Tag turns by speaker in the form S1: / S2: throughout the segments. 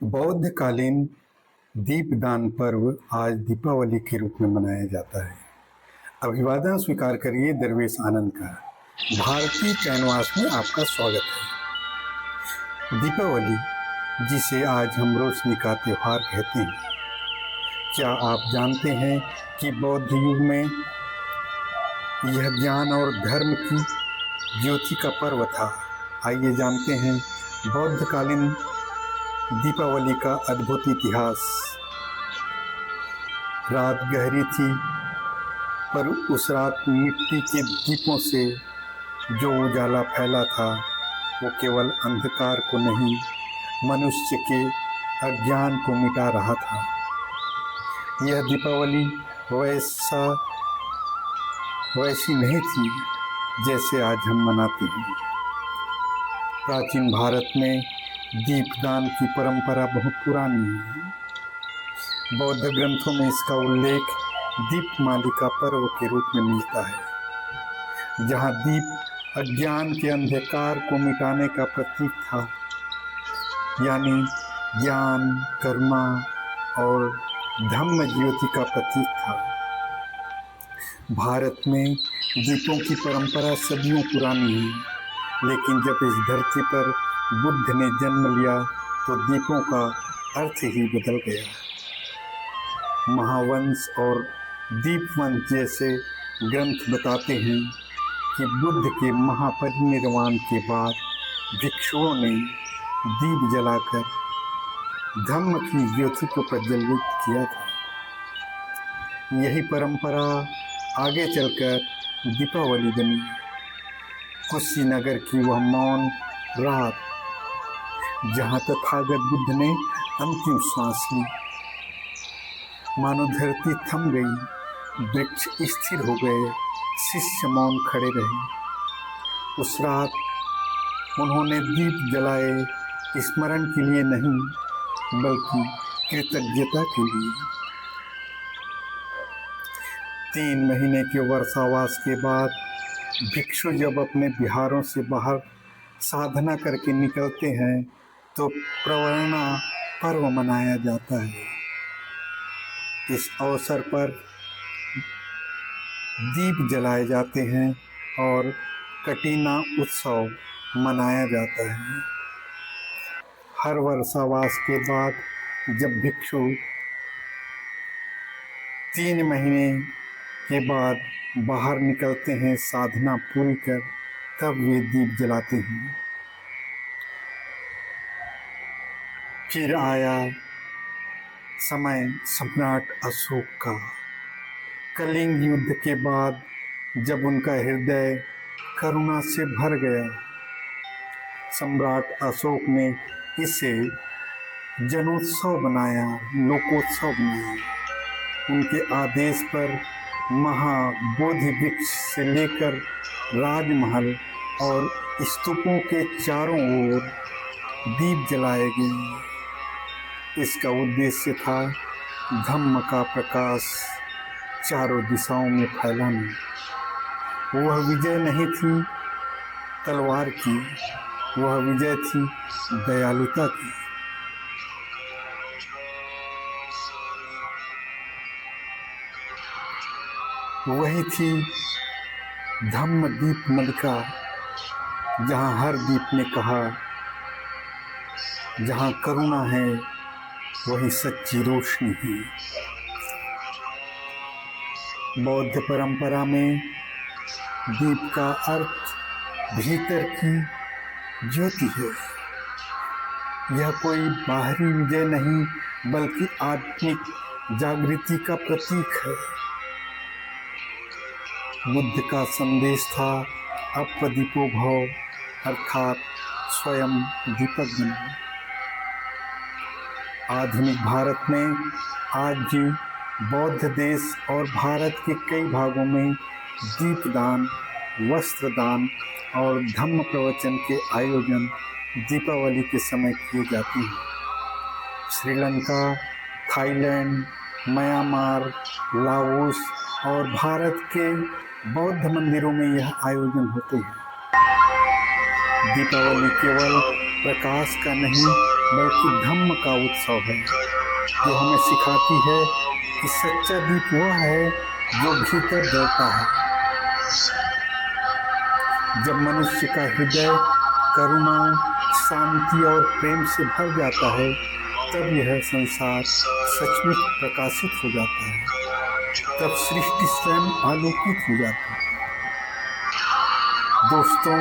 S1: बौद्धकालीन दीपदान पर्व आज दीपावली के रूप में मनाया जाता है। अभिवादन स्वीकार करिए दरवेश आनंद का। भारतीय कैनवास में आपका स्वागत है। दीपावली, जिसे आज हम रोशनी का त्योहार कहते हैं, क्या आप जानते हैं कि बौद्ध युग में यह ज्ञान और धर्म की ज्योति का पर्व था। आइए जानते हैं बौद्धकालीन दीपावली का अद्भुत इतिहास। रात गहरी थी, पर उस रात मिट्टी के दीपों से जो उजाला फैला था वो केवल अंधकार को नहीं, मनुष्य के अज्ञान को मिटा रहा था। यह दीपावली वैसी नहीं थी जैसे आज हम मनाते हैं। प्राचीन भारत में दीपदान की परंपरा बहुत पुरानी है। बौद्ध ग्रंथों में इसका उल्लेख दीपमालिका पर्व के रूप में मिलता है, जहाँ दीप अज्ञान के अंधकार को मिटाने का प्रतीक था, यानी ज्ञान, करुणा और धम्म ज्योति का प्रतीक था। भारत में दीपों की परंपरा सदियों पुरानी है, लेकिन जब इस धरती पर बुद्ध ने जन्म लिया तो दीपों का अर्थ ही बदल गया। महावंश और दीपवंश जैसे ग्रंथ बताते हैं कि बुद्ध के महापरिनिर्वाण के बाद भिक्षुओं ने दीप जलाकर धम्म की ज्योति को प्रज्वलित किया था। यही परंपरा आगे चलकर दीपावली बनी। कुशीनगर की वह मौन रात, जहाँ तथागत बुद्ध ने अंतिम सांस ली, मानो धरती थम गई, वृक्ष स्थिर हो गए, शिष्य मौन खड़े रहे। उस रात उन्होंने दीप जलाए स्मरण के लिए नहीं, बल्कि कृतज्ञता के लिए। 3 महीने के वर्षावास के बाद भिक्षु जब अपने विहारों से बाहर साधना करके निकलते हैं तो प्रवरणा पर्व मनाया जाता है। इस अवसर पर दीप जलाए जाते हैं और कटीना उत्सव मनाया जाता है। हर वर्षावास के बाद जब भिक्षु 3 महीने के बाद बाहर निकलते हैं साधना पूरी कर, तब वे दीप जलाते हैं। फिर आया समय सम्राट अशोक का। कलिंग युद्ध के बाद जब उनका हृदय करुणा से भर गया, सम्राट अशोक ने इसे जनोत्सव बनाया, लोकोत्सव बनाया। उनके आदेश पर महाबोधि वृक्ष से लेकर राजमहल और स्तूपों के चारों ओर दीप जलाए गए। इसका उद्देश्य था धम्म का प्रकाश चारों दिशाओं में फैलाना। वह विजय नहीं थी तलवार की, वह विजय थी दयालुता की। वही थी धम्म दीपमालिका, जहाँ हर दीप ने कहा, जहाँ करुणा है वही सच्ची रोशनी है। बौद्ध परंपरा में दीप का अर्थ भीतर की ज्योति है। यह कोई बाहरी विजय नहीं, बल्कि आत्मिक जागृति का प्रतीक है। बुद्ध का संदेश था अपदीपो भव, अर्थात स्वयं दीपक बनो। आधुनिक भारत में आज भी बौद्ध देश और भारत के कई भागों में दीपदान, वस्त्रदान और धम्म प्रवचन के आयोजन दीपावली के समय किए जाते हैं। श्रीलंका, थाईलैंड, म्यांमार, लाओस और भारत के बौद्ध मंदिरों में यह आयोजन होते हैं। दीपावली केवल प्रकाश का नहीं, बल्कि धम्म का उत्सव है, जो हमें सिखाती है कि सच्चा दीप वह है जो भीतर जलता है। जब मनुष्य का हृदय करुणा, शांति और प्रेम से भर जाता है, तब यह संसार सचमुच प्रकाशित हो जाता है। तब सृष्टि स्वयं आलोकित हो जाती है। दोस्तों,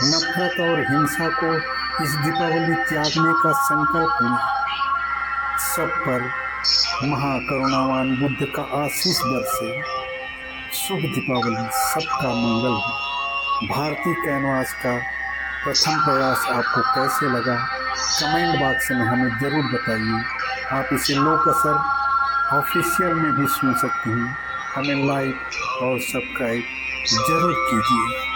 S1: नफरत और हिंसा को इस दीपावली त्यागने का संकल्प लें। सब पर महाकरुणावान बुद्ध का आशीष बरसे। शुभ दीपावली, सबका मंगल हो। भारतीय कैनवास का प्रथम प्रयास आपको कैसे लगा, कमेंट बॉक्स में हमें ज़रूर बताइए। आप इसे लोक असर ऑफिशियल में भी सुन सकते हैं। हमें लाइक और सब्सक्राइब जरूर कीजिए।